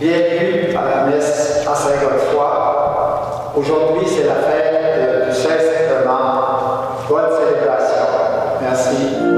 Bienvenue à la messe à Saint-Godefroy. Aujourd'hui, c'est la fête du Saint-Sacrement. Bonne célébration. Merci.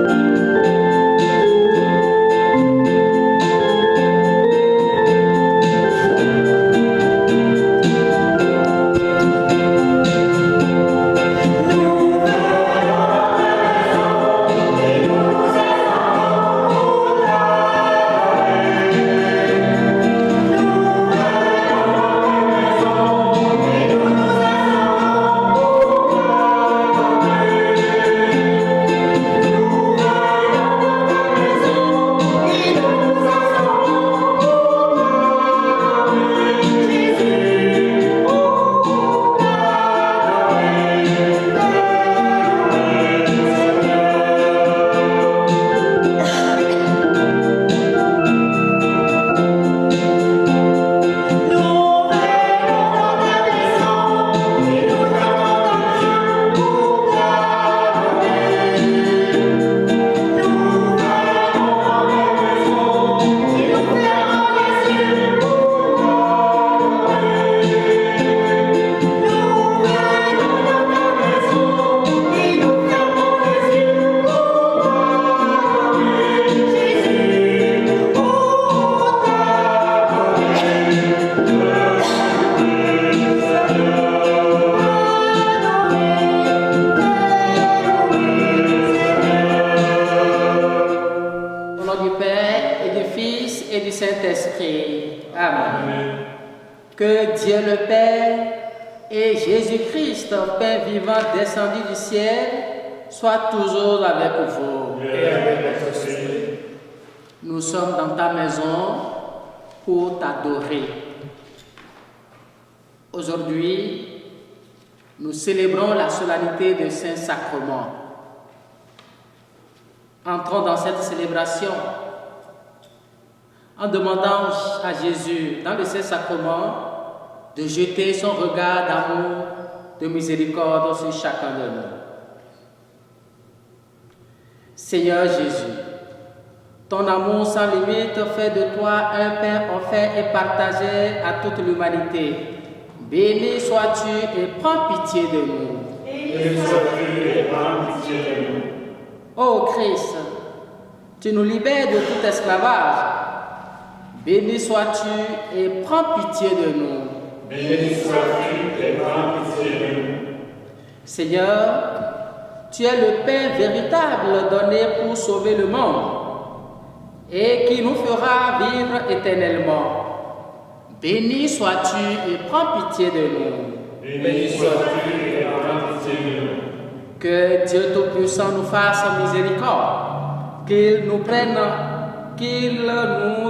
Que Dieu le Père et Jésus-Christ, Père vivant descendu du ciel, soient toujours avec vous. Nous sommes dans ta maison pour t'adorer. Aujourd'hui, nous célébrons la solennité de Saint-Sacrement. Entrons dans cette célébration en demandant à Jésus, dans le Saint-Sacrement, de jeter son regard d'amour, de miséricorde sur chacun de nous. Seigneur Jésus, ton amour sans limite fait de toi un pain offert et partagé à toute l'humanité. Béni sois-tu et prends pitié de nous. Béni sois-tu et prends pitié de nous. Ô Christ, tu nous libères de tout esclavage. Béni sois-tu et prends pitié de nous. Béni sois-tu et prends pitié de nous. Seigneur, tu es le pain véritable donné pour sauver le monde et qui nous fera vivre éternellement. Béni sois-tu et prends pitié de nous. Béni sois-tu et prends pitié de nous. Que Dieu Tout-Puissant nous fasse miséricorde, qu'il nous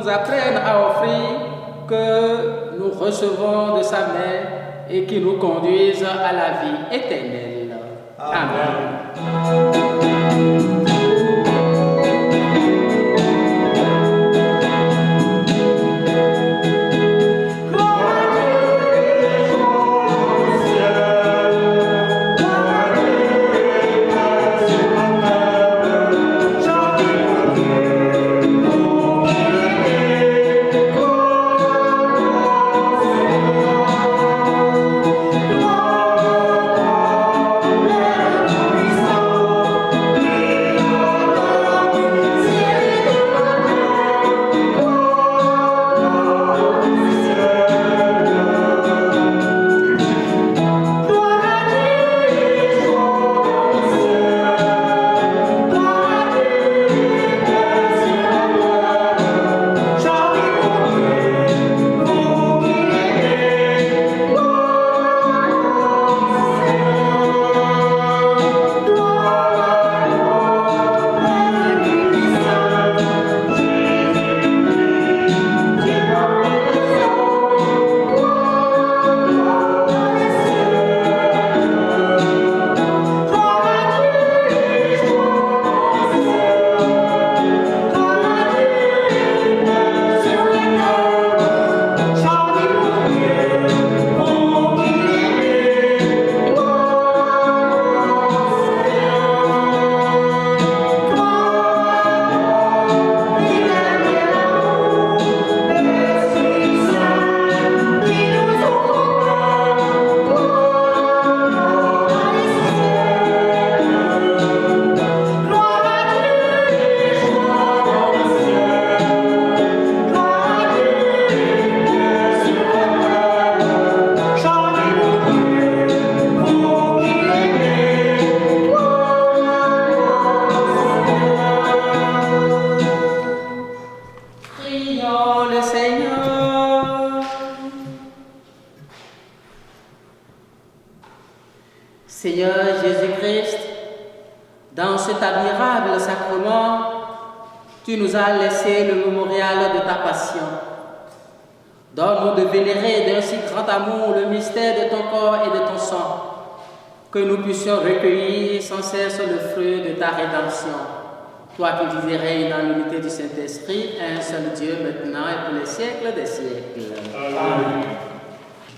apprenne à offrir que nous recevons de sa main et qui nous conduise à la vie éternelle. Amen. Amen. tu nous as laissé le mémorial de ta passion. Donne-nous de vénérer d'un si grand amour le mystère de ton corps et de ton sang, que nous puissions recueillir sans cesse le fruit de ta rédemption. Toi qui vis et règnes dans l'unité du Saint-Esprit, un seul Dieu, maintenant et pour les siècles des siècles. Amen.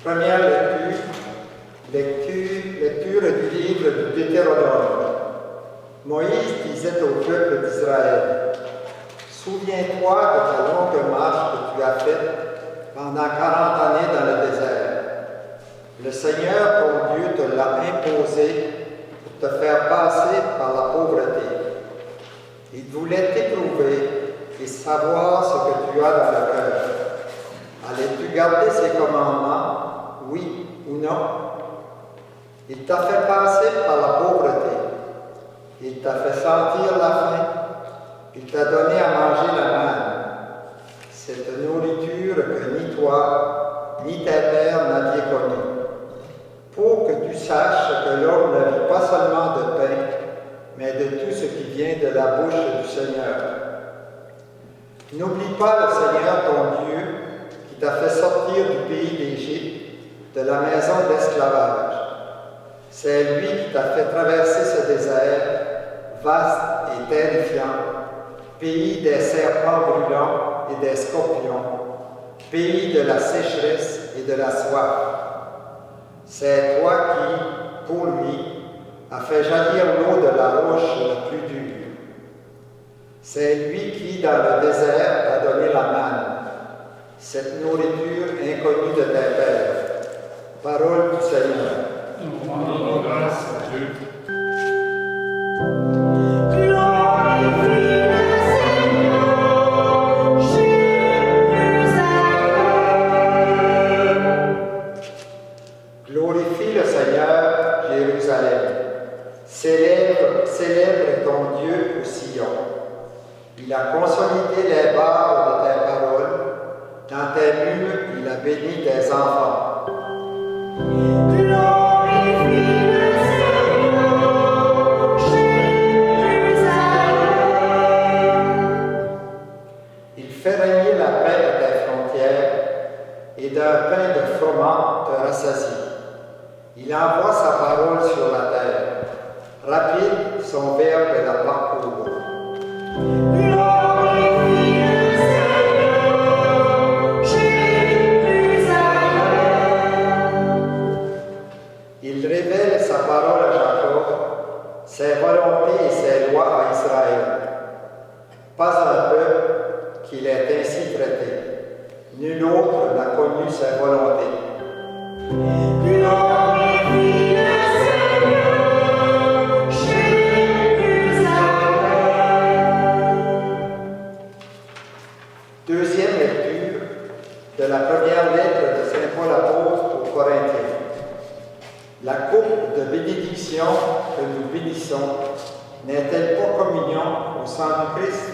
Première lecture du livre du Deutéronome. Moïse disait au peuple d'Israël: Souviens-toi de ta longue marche que tu as faite pendant 40 années dans le désert. Le Seigneur, ton Dieu, te l'a imposé pour te faire passer par la pauvreté. Il voulait t'éprouver et savoir ce que tu as dans le cœur. Allais-tu garder ses commandements, oui ou non? Il t'a fait passer par la pauvreté. Il t'a fait sentir la faim. Il t'a donné à manger la manne. Cette nourriture que ni toi, ni ta mère n'aviez connue. Pour que tu saches que l'homme ne vit pas seulement de pain, mais de tout ce qui vient de la bouche du Seigneur. N'oublie pas le Seigneur ton Dieu qui t'a fait sortir du pays d'Égypte, de la maison d'esclavage. C'est lui qui t'a fait traverser ce désert, vaste et terrifiant, pays des serpents brûlants et des scorpions, pays de la sécheresse et de la soif. C'est toi qui, pour lui, a fait jaillir l'eau de la roche la plus dure. C'est lui qui, dans le désert, a donné la manne, cette nourriture inconnue de tes pères. Parole du Seigneur. Rendons grâce à Dieu. Glorifie le Seigneur, Jérusalem. Célèbre ton Dieu au Sion. Il a consolidé les barres de tes paroles. Dans tes murs, il a béni tes enfants. Glorifie le Seigneur, Jérusalem. Il fait régner la paix à tes frontières et d'un pain de froment te rassasie. Il envoie sa parole sur la terre. Rapide, son verbe la parcourt. Glorifie le Seigneur, Jérusalem. Il révèle sa parole à Jacob, ses volontés et ses lois à Israël. Pas un peuple qu'il ait ainsi traité. Nul autre n'a connu ses volontés. Glorifie le Seigneur, Jérusalem. Deuxième lecture de la première lettre de Saint Paul apôtre aux Corinthiens. La coupe de bénédiction que nous bénissons n'est-elle pas communion au sang du Christ?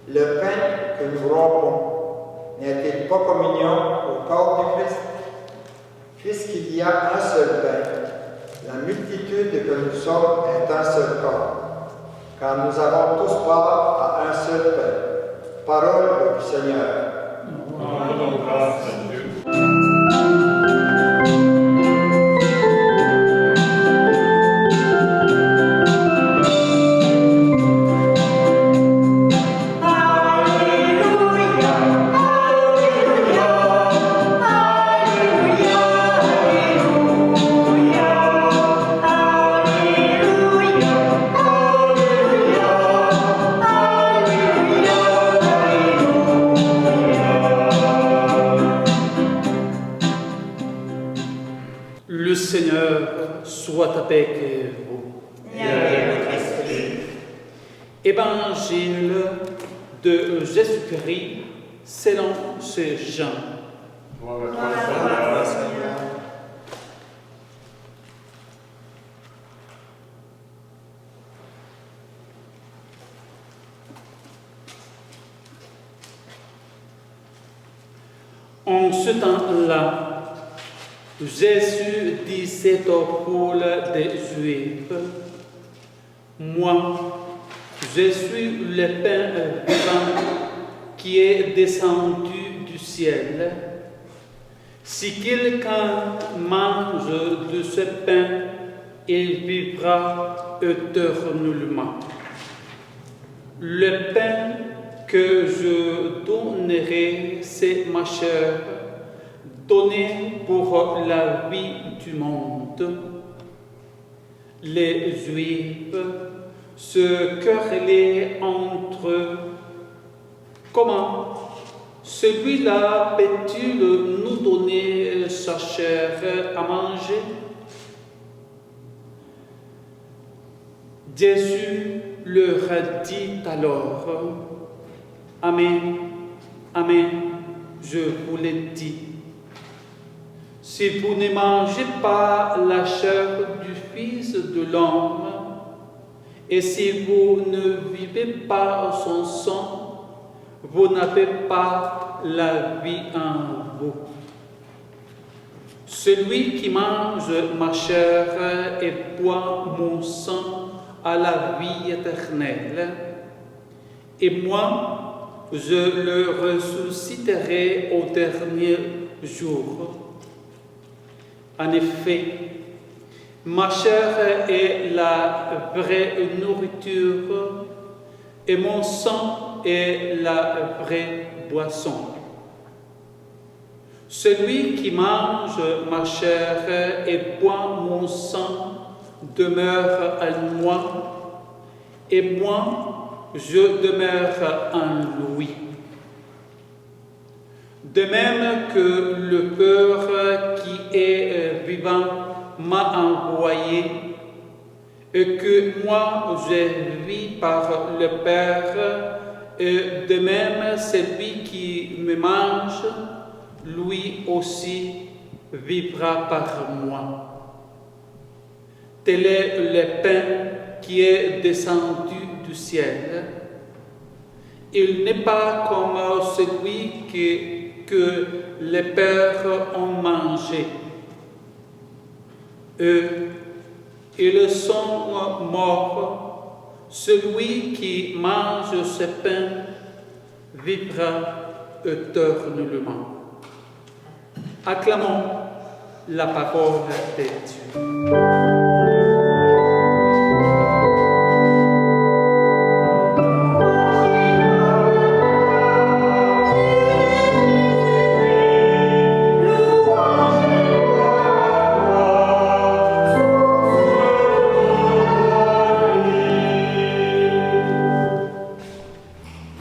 Le pain que nous rompons n'est-il pas communion au corps du Christ? Puisqu'il y a un seul pain, la multitude que nous sommes est un seul corps, car nous avons tous part à un seul pain. Parole du Seigneur. Rendons grâce à Dieu. Le Seigneur soit avec vous. Et avec votre esprit. Évangile de Jésus-Christ selon Saint Jean. Gloire à toi, Seigneur. En ce temps-là, Jésus disait aux foules des Juifs: Moi, je suis le pain vivant qui est descendu du ciel. Si quelqu'un mange de ce pain, il vivra éternellement. Le pain que je donnerai, c'est ma chair, donnée pour la vie du monde. Les Juifs se querellaient entre eux. Comment celui-là peut-il nous donner sa chair à manger? Jésus leur a dit alors, Amen, Amen, je vous l'ai dit. Si vous ne mangez pas la chair du Fils de l'homme, et si vous ne vivez pas son sang, vous n'avez pas la vie en vous. Celui qui mange ma chair et boit mon sang a la vie éternelle, et moi, je le ressusciterai au dernier jour. En effet, ma chair est la vraie nourriture et mon sang est la vraie boisson. Celui qui mange ma chair et boit mon sang demeure en moi, et moi, je demeure en lui. De même que le Père qui est vivant m'a envoyé, et que moi je vis par le Père, et de même celui qui me mange, lui aussi vivra par moi. Tel est le pain qui est descendu du ciel. Il n'est pas comme celui que les pères ont mangé. Eux, ils sont morts. Celui qui mange ce pain vivra éternellement. Acclamons la parole de Dieu.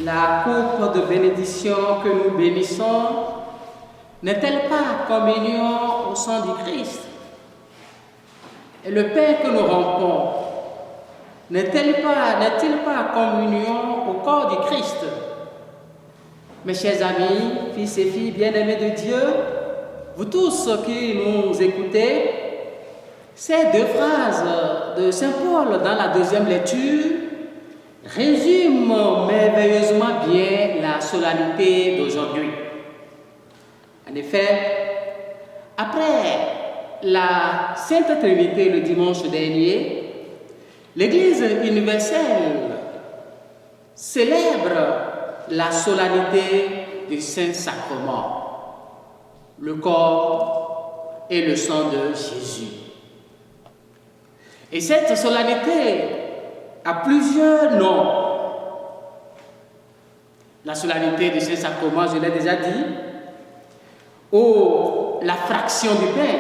La coupe de bénédiction que nous bénissons n'est-elle pas communion au sang du Christ? Et le pain que nous rompons n'est-il pas communion au corps du Christ? Mes chers amis, fils et filles bien-aimés de Dieu, vous tous qui nous écoutez, ces deux phrases de Saint Paul dans la deuxième lecture résument merveilleusement bien la solennité d'aujourd'hui. En effet, après la Sainte Trinité le dimanche dernier, l'Église universelle célèbre la solennité du Saint-Sacrement, le corps et le sang de Jésus. Et cette solennité a plusieurs noms. La solennité du Saint-Sacrement, je l'ai déjà dit, ou la fraction du pain,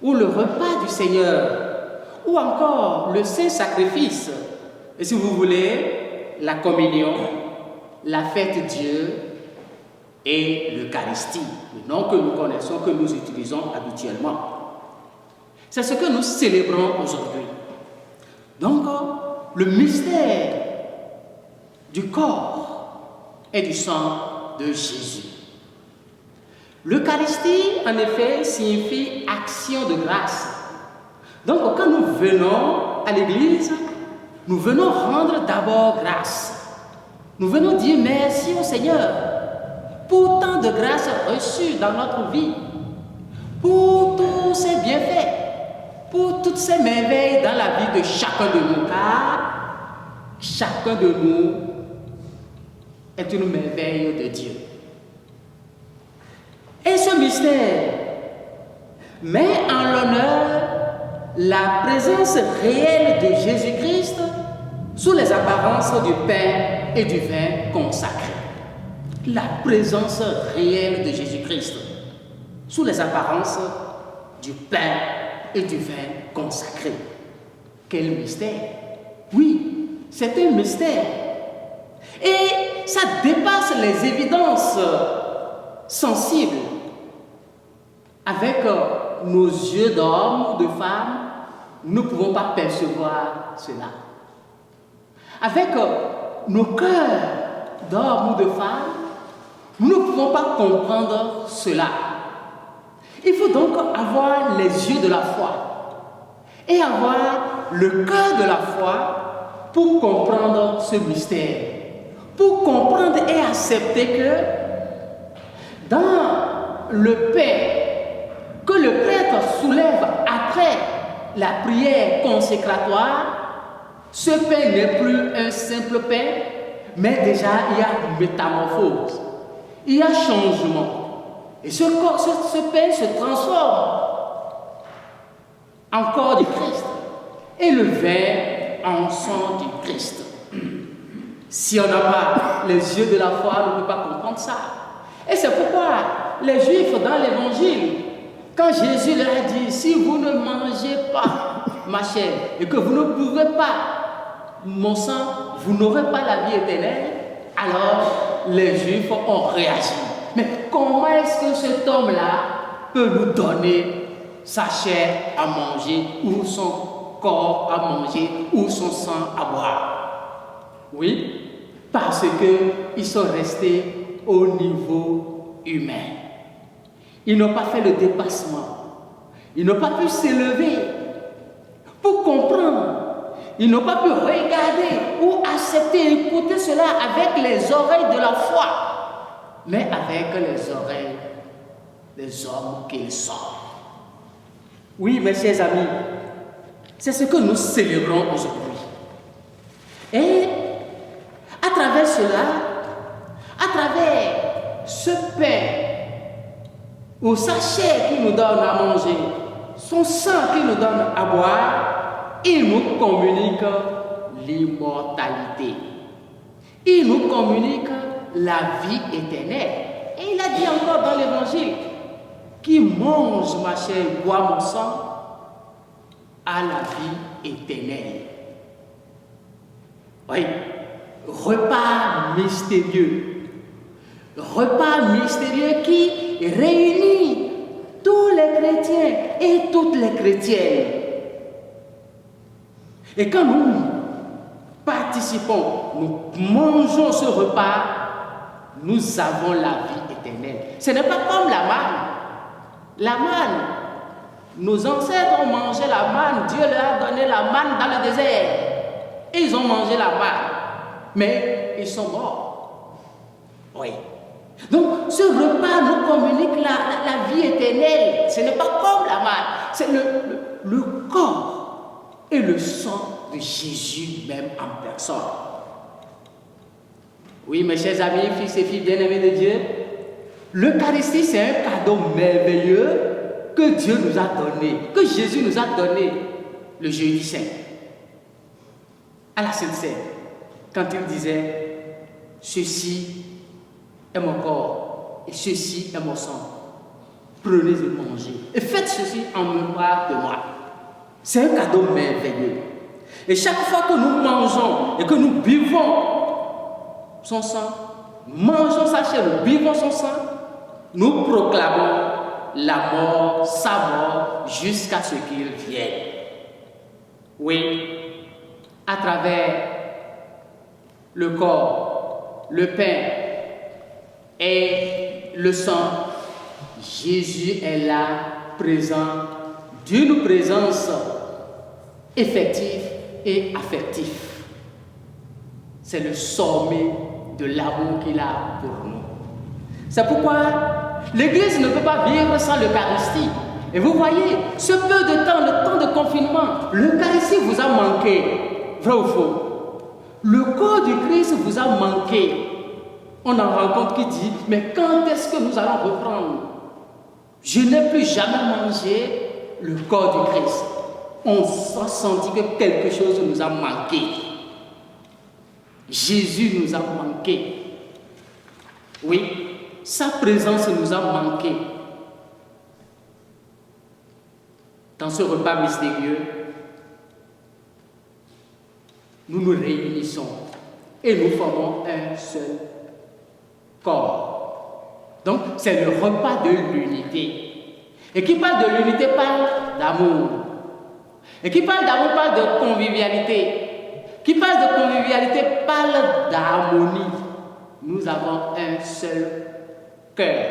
ou le repas du Seigneur, ou encore le Saint-Sacrifice, et si vous voulez, la communion, la fête Dieu et l'Eucharistie, le nom que nous connaissons, que nous utilisons habituellement. C'est ce que nous célébrons aujourd'hui. Donc, le mystère du corps et du sang de Jésus. L'Eucharistie, en effet, signifie action de grâce. Donc, quand nous venons à l'Église, nous venons rendre d'abord grâce. Nous venons dire merci au Seigneur pour tant de grâces reçues dans notre vie, pour tous ses bienfaits, pour toutes ces merveilles dans la vie de chacun de nous, car chacun de nous est une merveille de Dieu. Et ce mystère met en l'honneur la présence réelle de Jésus-Christ sous les apparences du pain et du vin consacrés. La présence réelle de Jésus-Christ sous les apparences du pain et du vin consacré. Quel mystère! Oui, c'est un mystère. Et ça dépasse les évidences sensibles. Avec nos yeux d'homme ou de femme, nous ne pouvons pas percevoir cela. Avec nos cœurs d'homme ou de femme, nous ne pouvons pas comprendre cela. Il faut donc avoir les yeux de la foi et avoir le cœur de la foi pour comprendre ce mystère, pour comprendre et accepter que dans le pain que le prêtre soulève après la prière consécratoire, ce pain n'est plus un simple pain, mais déjà il y a métamorphose, il y a changement. Et ce pain se transforme en corps du Christ et le vin en sang du Christ. Si on n'a pas les yeux de la foi, on ne peut pas comprendre ça. Et c'est pourquoi les Juifs dans l'Évangile, quand Jésus leur a dit, si vous ne mangez pas ma chair et que vous ne buvez pas mon sang, vous n'aurez pas la vie éternelle, alors les Juifs ont réagi. Mais comment est-ce que cet homme-là peut nous donner sa chair à manger ou son corps à manger ou son sang à boire? Oui, parce qu'ils sont restés au niveau humain. Ils n'ont pas fait le dépassement. Ils n'ont pas pu s'élever pour comprendre. Ils n'ont pas pu regarder ou accepter, écouter cela avec les oreilles de la foi, mais avec les oreilles des hommes qu'ils sont. Oui, mes chers amis, c'est ce que nous célébrons aujourd'hui. Et à travers cela, à travers ce pain, ou sa chair qui nous donne à manger, son sang qui nous donne à boire, il nous communique l'immortalité. Il nous communique la vie éternelle. Et il a dit encore dans l'Évangile, qui mange ma chair et boit mon sang, a la vie éternelle. Oui, repas mystérieux. Repas mystérieux qui réunit tous les chrétiens et toutes les chrétiennes. Et quand nous participons, nous mangeons ce repas, nous avons la vie éternelle. Ce n'est pas comme la manne. La manne, nos ancêtres ont mangé la manne, Dieu leur a donné la manne dans le désert. Ils ont mangé la manne, mais ils sont morts. Oui. Donc, ce repas nous communique la vie éternelle. Ce n'est pas comme la manne, c'est le corps et le sang de Jésus même en personne. Oui, mes chers amis, fils et filles bien-aimés de Dieu, l'Eucharistie, c'est un cadeau merveilleux que Dieu nous a donné, que Jésus nous a donné le jeudi saint, à la Sainte Seine, quand il disait « Ceci est mon corps et ceci est mon sang. Prenez et mangez. Et faites ceci en mémoire de moi. » C'est un cadeau merveilleux. Et chaque fois que nous mangeons et que nous buvons son sang, mangeons sa chair, nous buvons son sang, nous proclamons la mort, sa mort, jusqu'à ce qu'il vienne. Oui, à travers le corps, le pain et le sang, Jésus est là, présent, d'une présence effective et affective. C'est le sommet de l'amour qu'il a pour nous. C'est pourquoi l'Église ne peut pas vivre sans l'Eucharistie. Et vous voyez, ce peu de temps, le temps de confinement, l'Eucharistie vous a manqué. Vrai ou faux? le corps du Christ vous a manqué. On en rencontre qui dit, mais quand est-ce que nous allons reprendre? Je n'ai plus jamais mangé le corps du Christ. On a senti que quelque chose nous a manqué. Jésus nous a manqué. Oui, sa présence nous a manqué. Dans ce repas mystérieux, nous nous réunissons et nous formons un seul corps. Donc, c'est le repas de l'unité. Et qui parle de l'unité parle d'amour. Et qui parle d'amour parle de convivialité. Qui parle de convivialité parle d'harmonie. Nous avons un seul cœur.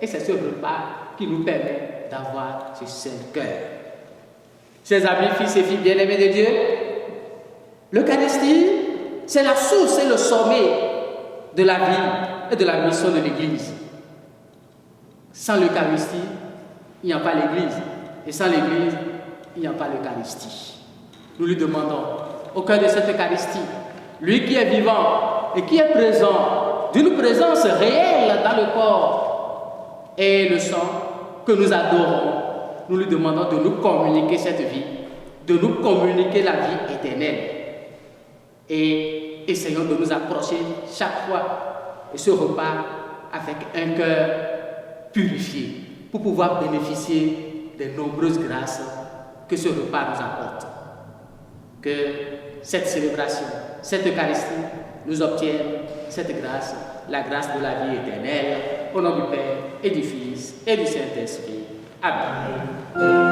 Et c'est ce repas qui nous permet d'avoir ce seul cœur. Chers amis, fils et filles bien-aimés de Dieu, l'Eucharistie, c'est la source et le sommet de la vie et de la mission de l'Église. Sans l'Eucharistie, il n'y a pas l'Église. Et sans l'Église, il n'y a pas l'Eucharistie. Nous lui demandons, au cœur de cette Eucharistie, lui qui est vivant et qui est présent, d'une présence réelle dans le corps et le sang que nous adorons, nous lui demandons de nous communiquer cette vie, de nous communiquer la vie éternelle. Et essayons de nous approcher chaque fois de ce repas avec un cœur purifié pour pouvoir bénéficier des nombreuses grâces que ce repas nous apporte. Que cette célébration, cette Eucharistie nous obtienne cette grâce, la grâce de la vie éternelle, au nom du Père et du Fils et du Saint-Esprit. Amen.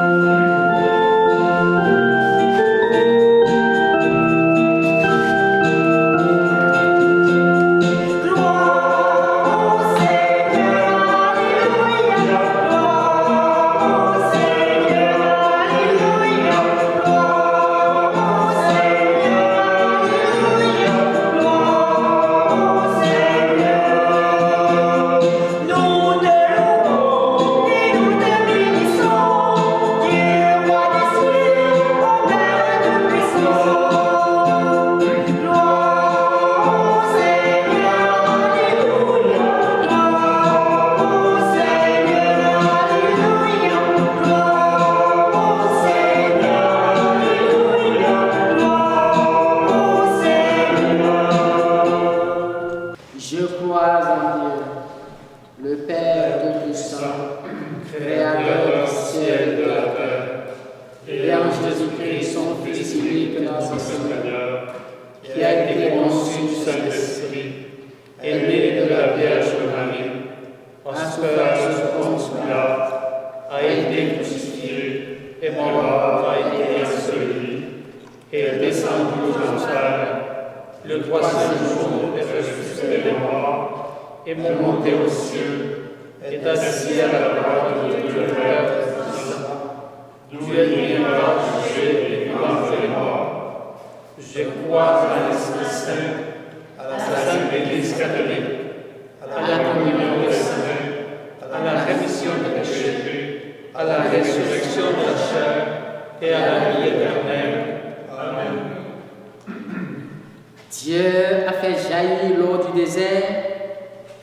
Dieu a fait jaillir l'eau du désert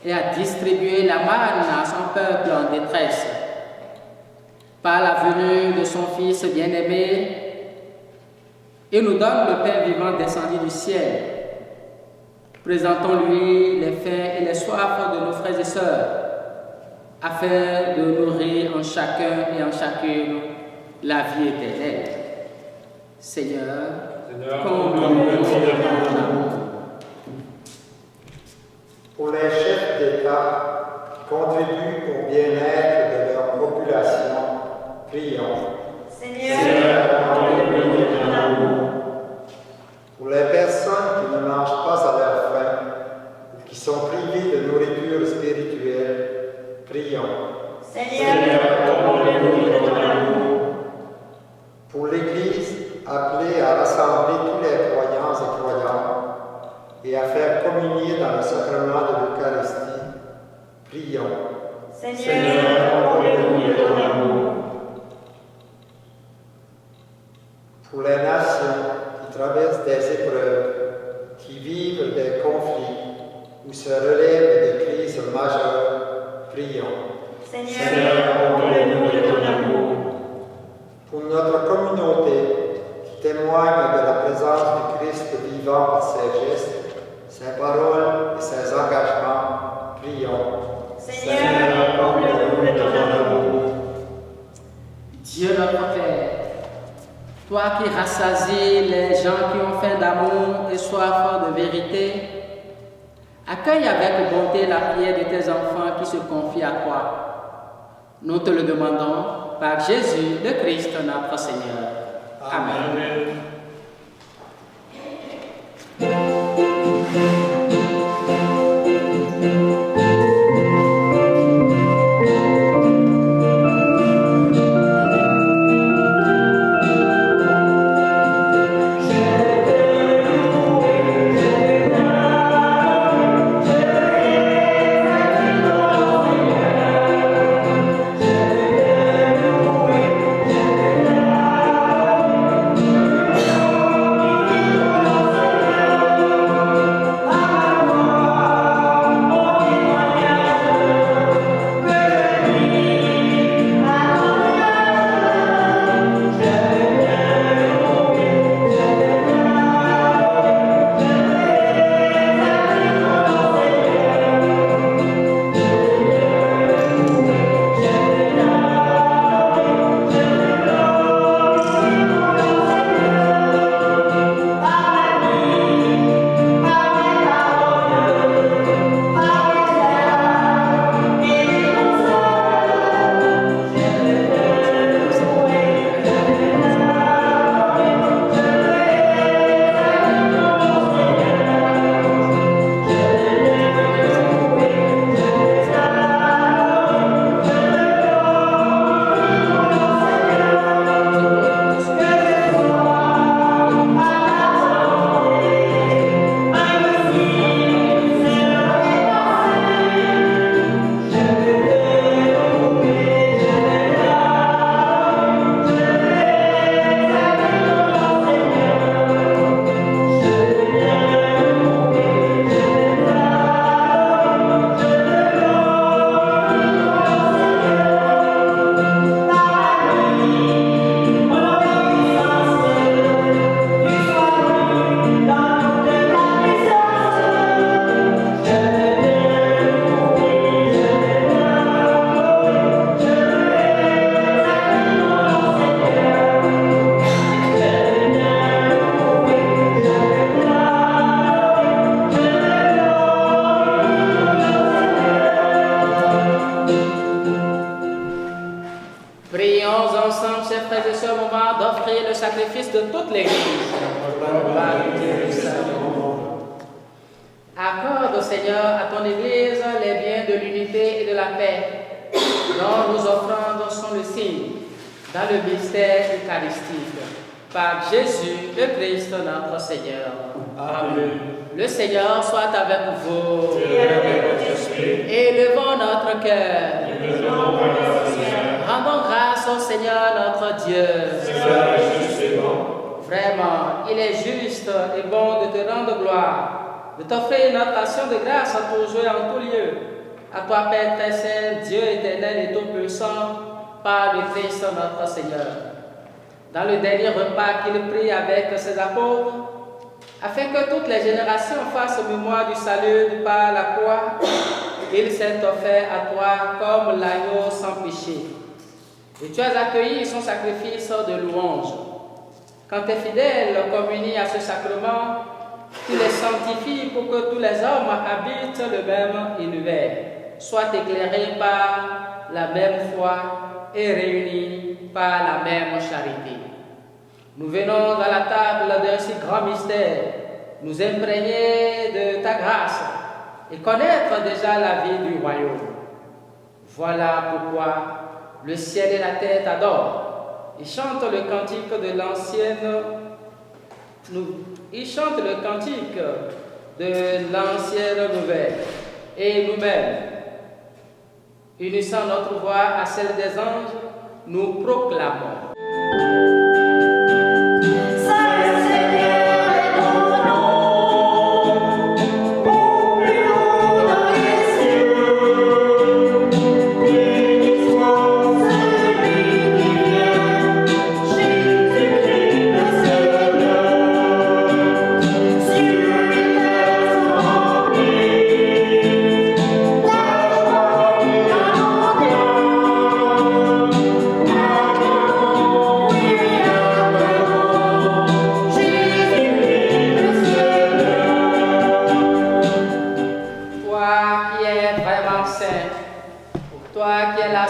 et a distribué la manne à son peuple en détresse. Par la venue de son Fils bien-aimé, il nous donne le Père vivant descendu du ciel. Présentons-lui les faim et les soifs de nos frères et sœurs, afin de nourrir en chacun et en chacune la vie éternelle. Seigneur, comble-nous de ton amour. Pour les chefs d'État qui contribuent au bien-être de leur population, prions. Seigneur, comble-nous de ton amour. Pour les personnes qui ne mangent pas à leur faim ou qui sont privées de nourriture spirituelle, prions. Seigneur, comble-nous de ton amour. Pour l'Église appelée à rassembler tous les croyants et croyantes et à faire communier dans le sacrement de l'Eucharistie, prions. Seigneur, comble-nous de ton amour. Pour les nations qui traversent des épreuves, qui où se relèvent des crises majeures, prions. Seigneur, comblez-nous de ton amour. Pour notre communauté, qui témoigne de la présence du Christ vivant par ses gestes, ses paroles et ses engagements, prions. Seigneur, comblez-nous de ton amour. Dieu notre Père, toi qui rassasies les gens qui ont faim d'amour et soif de vérité, accueille avec bonté la prière de tes enfants qui se confient à toi. Nous te le demandons par Jésus, le Christ, notre Seigneur. Amen. Amen. sacrifice de toute l'Église. Accorde, Seigneur, à ton Église les biens de l'unité et de la paix, dont nos offrandes sont le signe, dans le mystère eucharistique. Par Jésus, le Christ, notre Seigneur. Amen. Le Seigneur soit avec vous. Et avec votre esprit. Élevons notre cœur. Élevons notre Seigneur. Rendons grâce au Seigneur notre Dieu. Cela est juste et bon. Vraiment, il est juste et bon de te rendre gloire, de t'offrir une action de grâce à toujours et en tout lieu. À toi, Père très saint, Dieu éternel et tout-puissant, par le Christ notre Seigneur. Dans le dernier repas qu'il prit avec ses apôtres, afin que toutes les générations fassent mémoire du salut par la croix, il s'est offert à toi comme l'agneau sans péché. Et tu as accueilli son sacrifice de louange. Quand tes fidèles communient à ce sacrement, tu les sanctifies pour que tous les hommes habitent le même univers, soient éclairés par la même foi et réunis par la même charité. Nous venons à la table d'un si grand mystère, nous imprégner de ta grâce et connaître déjà la vie du royaume. Voilà pourquoi le ciel et la terre t'adorent. Ils chantent le cantique de l'ancienne nouvelle. Et nous-mêmes, unissant notre voix à celle des anges, nous proclamons. Saint Seigneur est ton nom, pour plus haut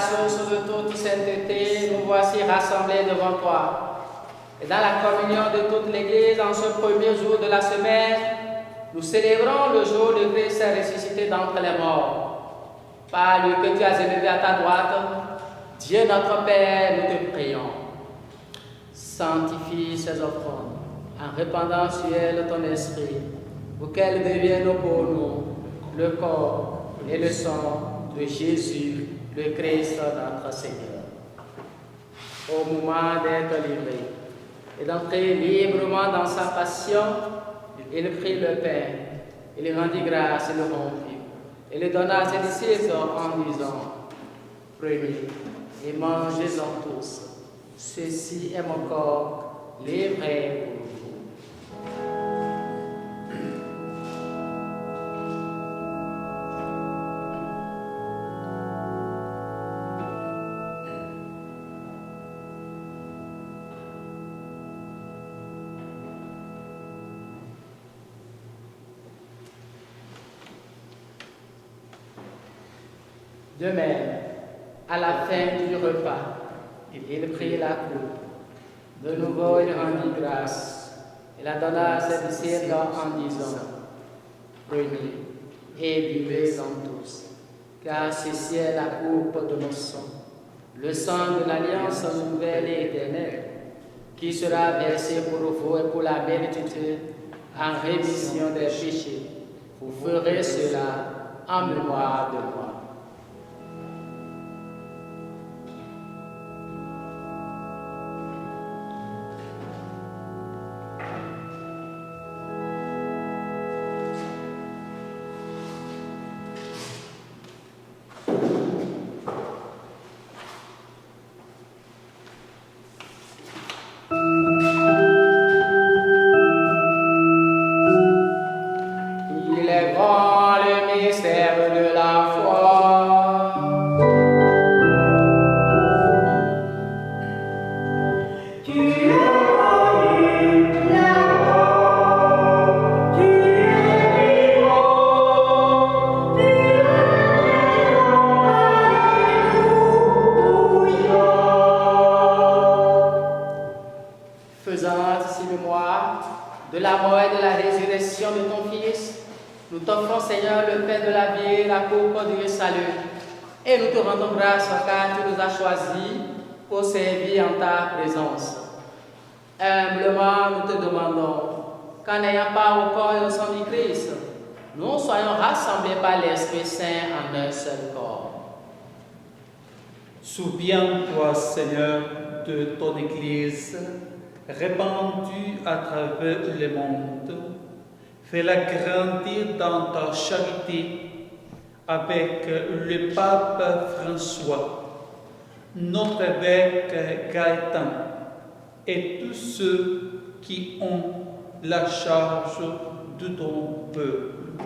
source de toute sainteté, nous voici rassemblés devant toi. Et dans la communion de toute l'Église, en ce premier jour de la semaine, nous célébrons le jour de Christ ressuscité d'entre les morts. Par lui que tu as élevé à ta droite, Dieu notre Père, nous te prions. Sanctifie ces offrandes en répandant sur elles ton esprit, pour qu'elles deviennent pour nous le corps et le sang de Jésus, le Christ notre Seigneur. Au moment d'être livré et d'entrer librement dans sa passion, il prit le pain, il rendit grâce et le rompit, et le donna à ses disciples en disant: prenez et mangez-en tous, ceci est mon corps livré pour vous. De même, à la fin du repas, il prit la coupe. De nouveau, il rendit grâce et la donna à ses disciples en disant: prenez et buvez-en tous, car ceci est la coupe de mon sang, le sang de l'alliance nouvelle et éternelle, qui sera versé pour vous et pour la multitude en rémission des péchés. Vous ferez cela en mémoire de moi. De la mort et de la résurrection de ton Fils, nous t'offrons, Seigneur, le pain de la vie et la coupe du salut. Et nous te rendons grâce car tu nous as choisis pour servir en ta présence. Humblement, nous te demandons qu'en n'ayant pas au corps et au sang du Christ, nous soyons rassemblés par l'Esprit Saint en un seul corps. Souviens-toi, Seigneur, de ton Église, répandue à travers le monde. Fais-la grandir dans ta charité avec le pape François, notre évêque Gaëtan et tous ceux qui ont la charge de ton peuple.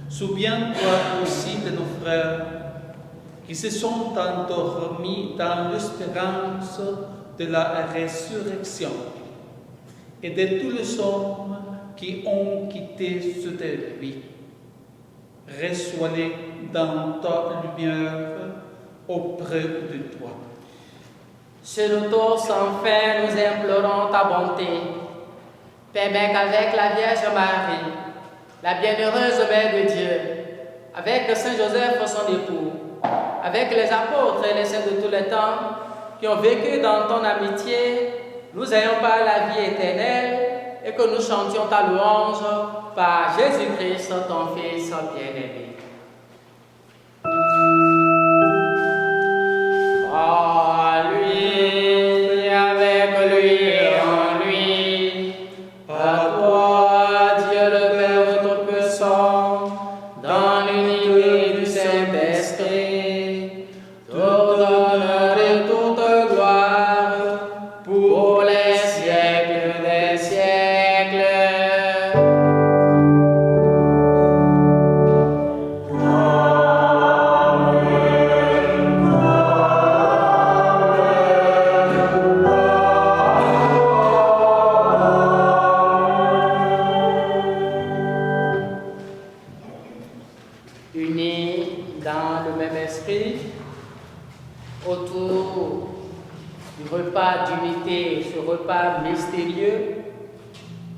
Souviens-toi aussi de nos frères qui se sont endormis dans l'espérance de la résurrection et de tous les hommes qui ont quitté cette vie. Reçois-les dans ta lumière auprès de toi. Sur nous tous, enfin, nous implorons ta bonté. Permets qu'avec la Vierge Marie, la bienheureuse Mère de Dieu, avec Saint Joseph, son époux, avec les apôtres et les saints de tous les temps, qui ont vécu dans ton amitié, nous ayons par la vie éternelle et que nous chantions ta louange par Jésus-Christ, ton Fils bien-aimé. Par lui, avec lui et en lui, par toi, Dieu le Père Tout-Puissant, dans l'unité du Saint-Esprit, tout honneur et toute gloire pour les siècles des siècles. Unis dans le même esprit, autour du repas d'unité, ce repas mystérieux,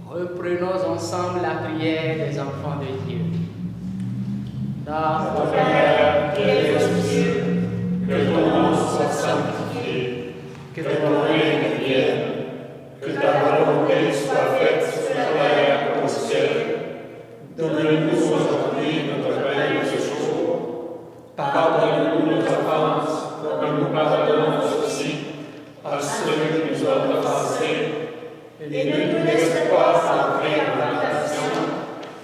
reprenons ensemble la prière des enfants de Dieu. Notre Père qui es aux cieux, que ton nom soit sanctifié, que ton règne vienne, que ta volonté soit faite sur la terre comme au ciel. Donne-nous aujourd'hui notre pain de ce jour. Pardonne-nous nos offenses, comme nous pardonnons aussi à ceux qui nous ont offensés. Et ne nous laisse pas entrer en tentation,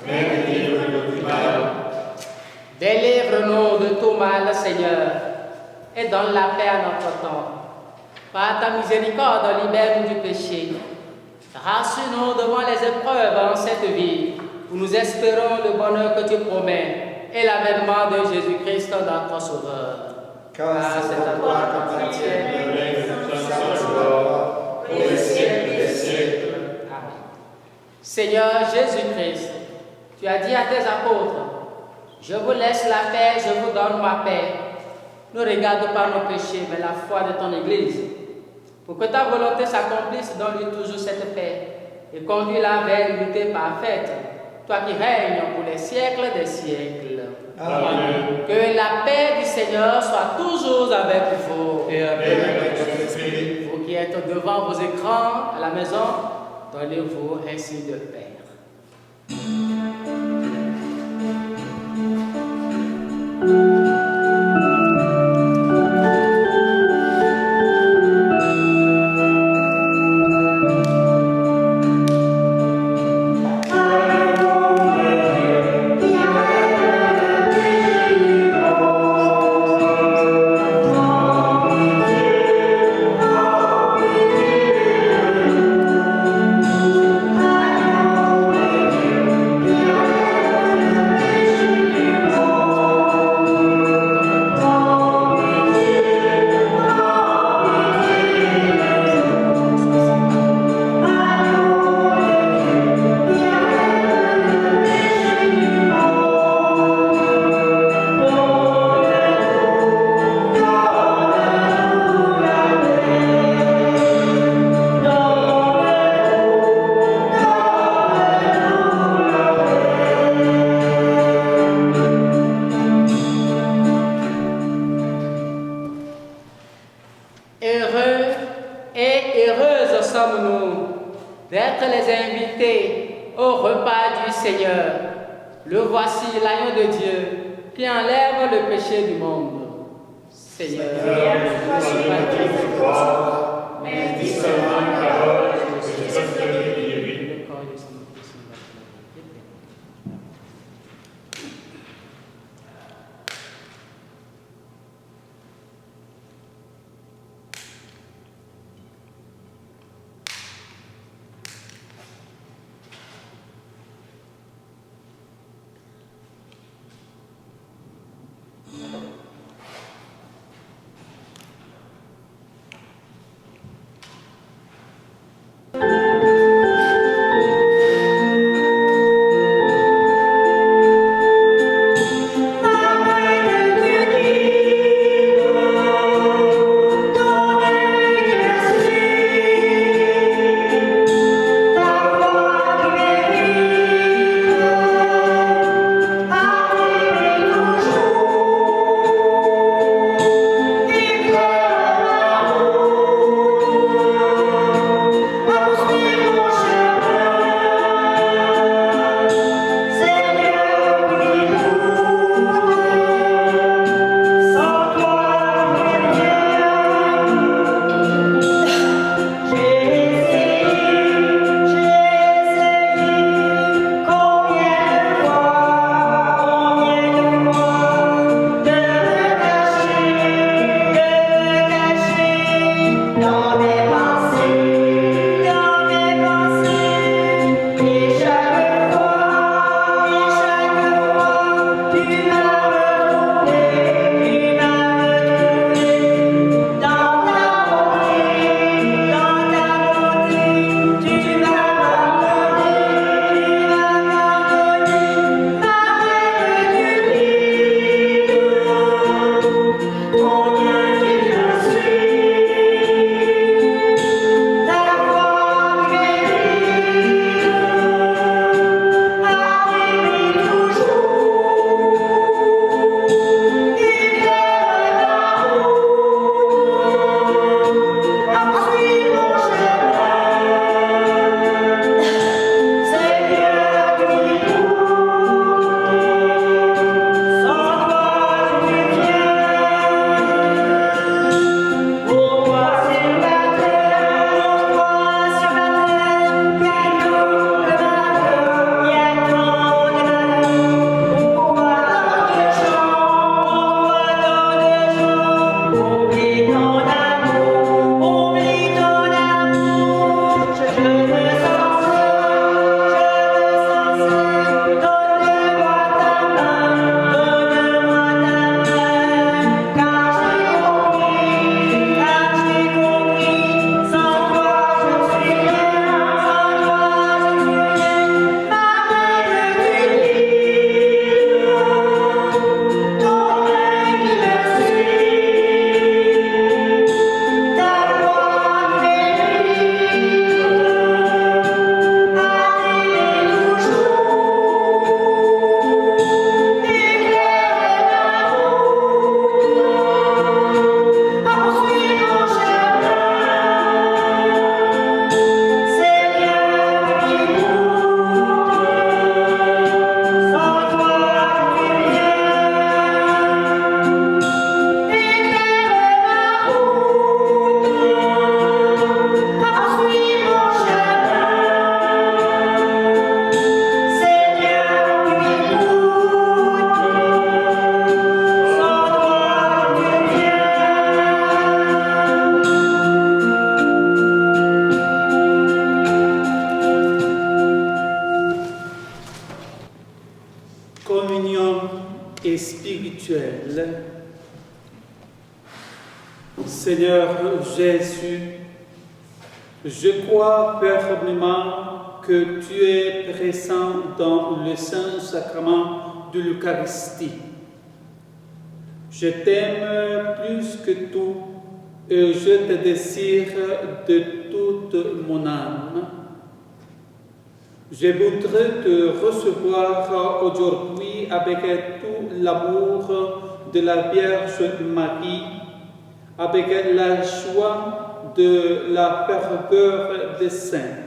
mais délivre-nous du mal. Délivre-nous de tout mal, Seigneur, et donne la paix à notre temps. Par ta miséricorde, libère-nous du péché. Rassure-nous devant les épreuves en cette vie, où nous espérons le bonheur que tu promets et l'avènement de Jésus-Christ, notre Sauveur. Car c'est à toi qu'appartient le règne, la puissance, la gloire, pour les siècles des siècles. Amen. Seigneur Jésus-Christ, tu as dit à tes apôtres, je vous laisse la paix, je vous donne ma paix. Ne regarde pas nos péchés, mais la foi de ton Église. Pour que ta volonté s'accomplisse, donne-lui toujours cette paix et conduis-la vers l'unité parfaite, toi qui règnes pour les siècles des siècles. Amen. Que la paix du Seigneur soit toujours avec vous. Et avec votre esprit. Vous qui êtes devant vos écrans à la maison, donnez-vous un signe de paix. D'être les invités au repas du Seigneur. Le voici, l'agneau de Dieu, qui enlève le péché du monde. Seigneur, je ne suis pas digne de toi, mais dis seulement une parole que je serai guéri. Ton Dieu qui communion est spirituelle. Seigneur Jésus, je crois fermement que tu es présent dans le Saint-Sacrement de l'Eucharistie. Je t'aime plus que tout et je te désire de toute mon âme. Je voudrais te recevoir aujourd'hui avec tout l'amour de la Vierge Marie, avec la joie de la ferveur des saints.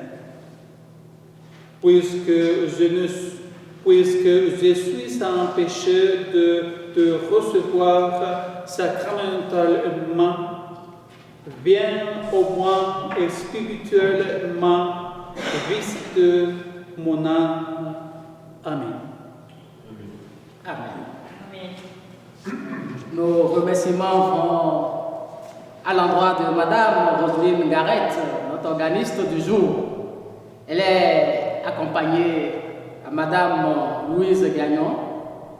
Puisque je suis empêché de te recevoir sacramentalement, viens au moins spirituellement visiter mon âme. Amen. Amen. Nos remerciements vont à l'endroit de Madame Roselyne Garrett, notre organiste du jour. Elle est accompagnée à Madame Louise Gagnon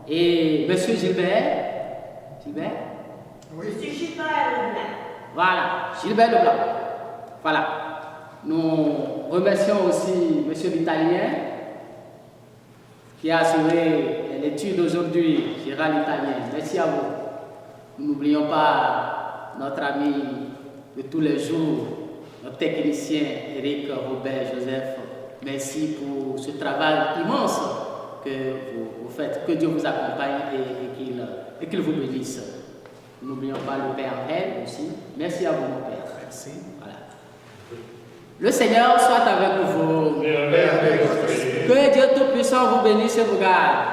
et Monsieur Gilbert. Gilbert? Oui. Monsieur Gilbert Leblanc. Voilà, Gilbert Leblanc. Voilà. Nous remercions aussi Monsieur l'Italien qui a assuré l'étude aujourd'hui, Gérald Italien. Merci à vous. Nous n'oublions pas notre ami de tous les jours, notre technicien Éric Robert Joseph. Merci pour ce travail immense que vous faites. Que Dieu vous accompagne et qu'il vous bénisse. Nous n'oublions pas le Père Angèle aussi. Merci à vous, mon Père. Merci. Voilà. Le Seigneur soit avec vous. Que Dieu Tout-Puissant vous bénisse et vous garde.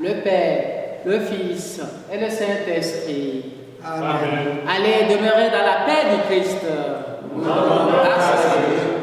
Le Père, le Fils et le Saint-Esprit. Amen. Allez demeurer dans la paix du Christ. Grâce à Dieu.